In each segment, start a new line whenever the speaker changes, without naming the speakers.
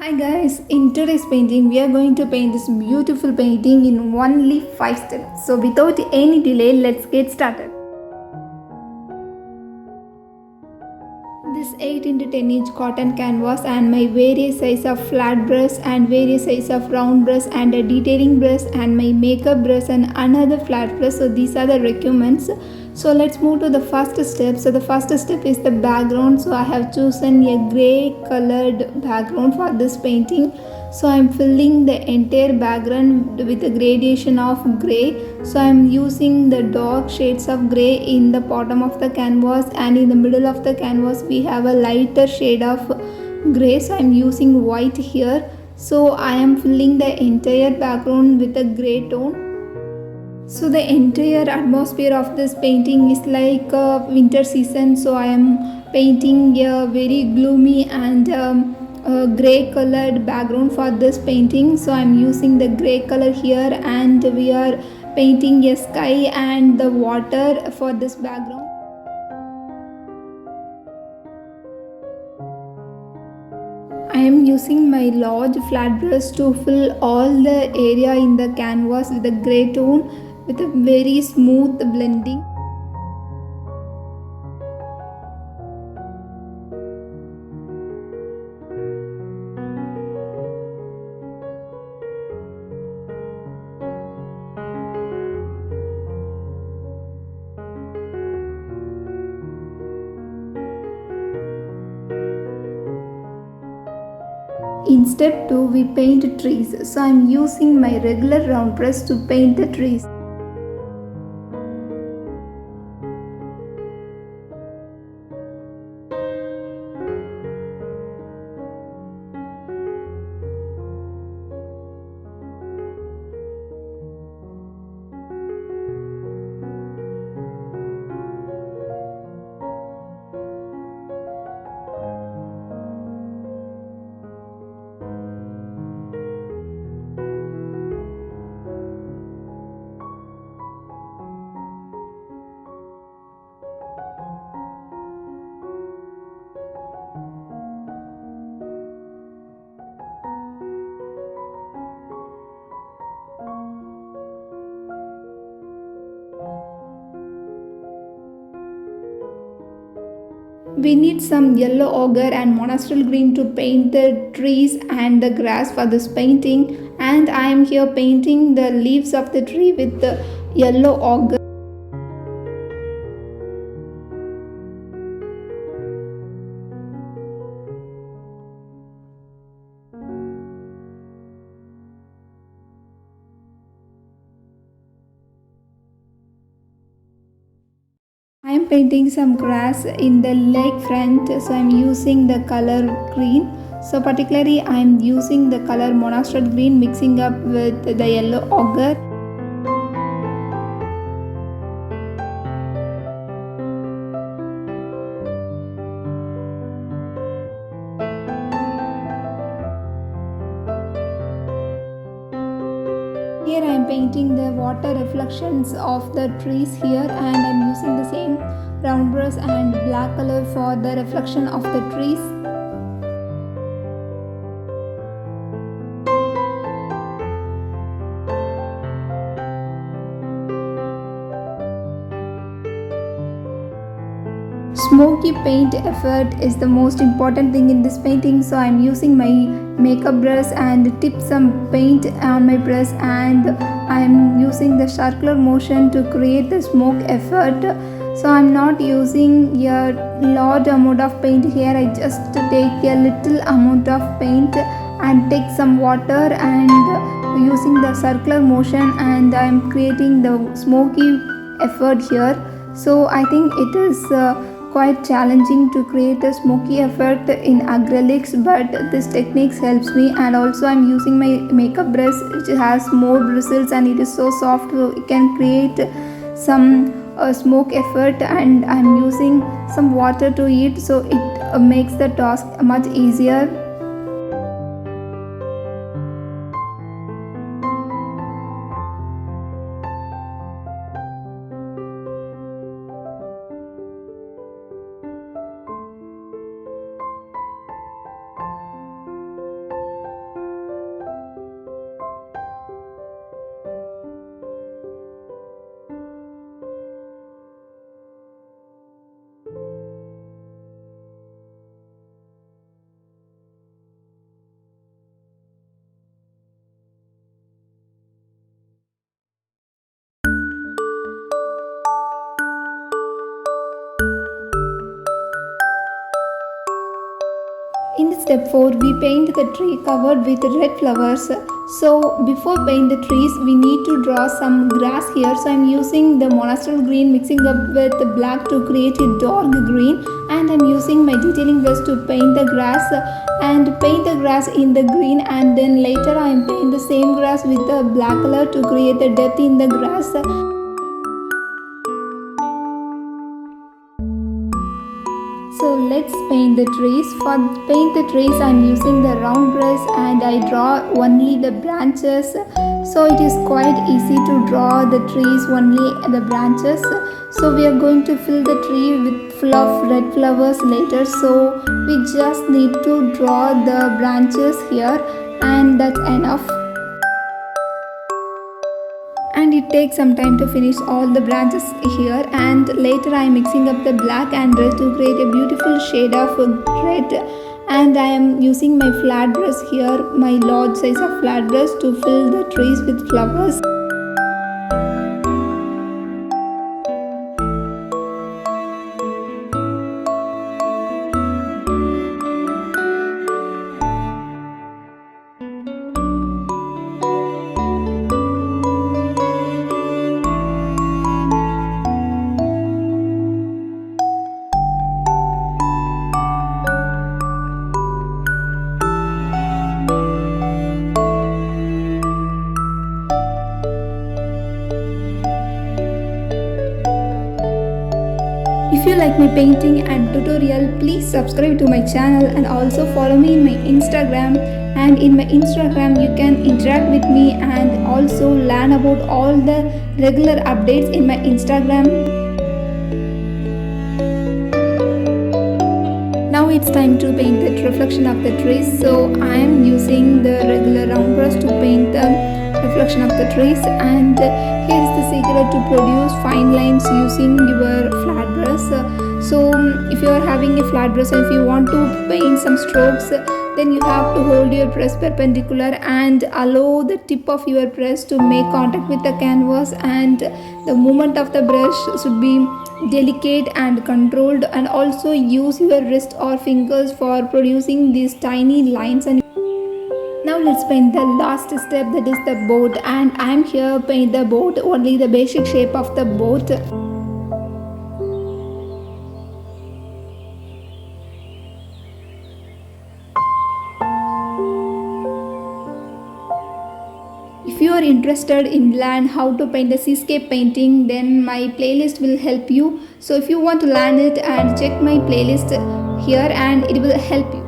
Hi guys, in today's painting we are going to paint this beautiful painting in only 5 steps. So without any delay, let's get started. This 8 into 10 inch cotton canvas and my various size of flat brush and various size of round brush and a detailing brush and my makeup brush and another flat brush. So these are the requirements. So let's move to the first step. So the first step is the background. So I have chosen a grey colored background for this painting. So I'm filling the entire background with a gradation of grey. So I'm using the dark shades of grey in the bottom of the canvas, and in the middle of the canvas we have a lighter shade of grey. So I'm using white here. So I am filling the entire background with a grey tone. So the entire atmosphere of this painting is like a winter season. So I am painting a very gloomy and a grey colored background for this painting. So I am using the grey color here, and we are painting a sky and the water for this background. I am using my large flat brush to fill all the area in the canvas with a grey tone with a very smooth blending. In step 2 we paint trees. So I am using my regular round brush to paint the trees. We need some yellow ochre and monastral green to paint the trees and the grass for this painting, and I am here painting the leaves of the tree with the yellow ochre. I am painting some grass in the lake front, so I am using the color green. So particularly I am using the color monastral green mixing up with the yellow ochre. Here I am painting the water reflections of the trees here, and I am using the same round brush and black color for the reflection of the trees. Smoky paint effort is the most important thing in this painting, so I am using my makeup brush and tip some paint on my brush, and I am using the circular motion to create the smoke effort. So I am not using a large amount of paint here. I just take a little amount of paint and take some water and using the circular motion, and I am creating the smoky effort here. So I think it is quite challenging to create a smoky effect in acrylics, but this technique helps me. And also I'm using my makeup brush which has more bristles and it is so soft, so it can create some smoke effect, and I'm using some water to it, so it makes the task much easier. Step 4. We paint the tree covered with red flowers. So before paint the trees, we need to draw some grass here. So I'm using the monastral green mixing up with the black to create a dark green, and I'm using my detailing brush to paint the grass in the green, and then later I'm paint the same grass with the black color to create the depth in the grass. So let's paint the trees. For paint the trees, I'm using the round brush and I draw only the branches. So it is quite easy to draw the trees only the branches. So we are going to fill the tree with full of red flowers later. So we just need to draw the branches here, and that's enough. And it takes some time to finish all the branches here, and later I am mixing up the black and red to create a beautiful shade of red, and I am using my flat brush here, my large size of flat brush, to fill the trees with flowers. If you like my painting and tutorial, please subscribe to my channel and also follow me in my Instagram. And in my Instagram you can interact with me and also learn about all the regular updates in my Instagram. Now it's time to paint the reflection of the trees. So I am using the regular round brush to paint the reflection of the trees, and here is the secret to produce fine lines using your flat brush. So if you are having a flat brush and if you want to paint some strokes, then you have to hold your brush perpendicular and allow the tip of your brush to make contact with the canvas, and the movement of the brush should be delicate and controlled, and also use your wrist or fingers for producing these tiny lines. And now let's paint the last step, that is the boat, and I am here paint the boat, only the basic shape of the boat. If you are interested in learn how to paint the seascape painting, then my playlist will help you. So if you want to learn it, and check my playlist here and it will help you.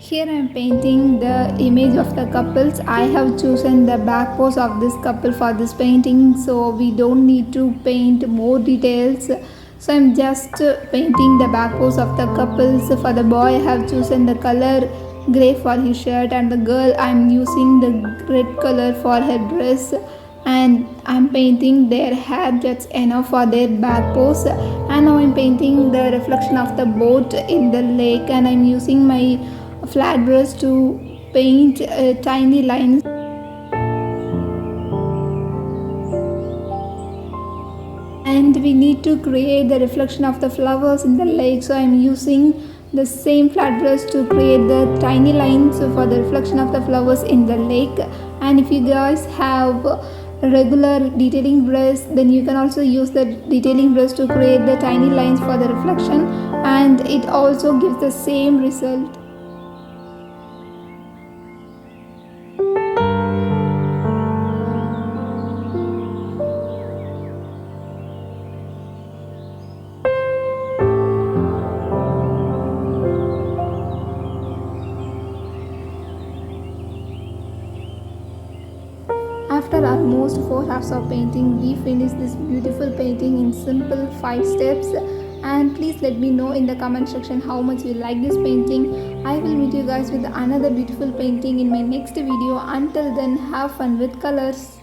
Here I am painting the image of the couples. I have chosen the back pose of this couple for this painting, so we don't need to paint more details. So I am just painting the back pose of the couples. For the boy I have chosen the color grey for his shirt, and the girl I am using the red color for her dress, and I'm painting their hair, that's enough for their back pose. And now I'm painting the reflection of the boat in the lake, and I'm using my flat brush to paint tiny lines. And we need to create the reflection of the flowers in the lake, so I'm using the same flat brush to create the tiny lines for the reflection of the flowers in the lake. And if you guys have a regular detailing brush, then you can also use the detailing brush to create the tiny lines for the reflection, and it also gives the same result. After almost 4 hours of painting, we finished this beautiful painting in simple 5 steps. And please let me know in the comment section how much you like this painting. I will meet you guys with another beautiful painting in my next video. Until then, have fun with colors.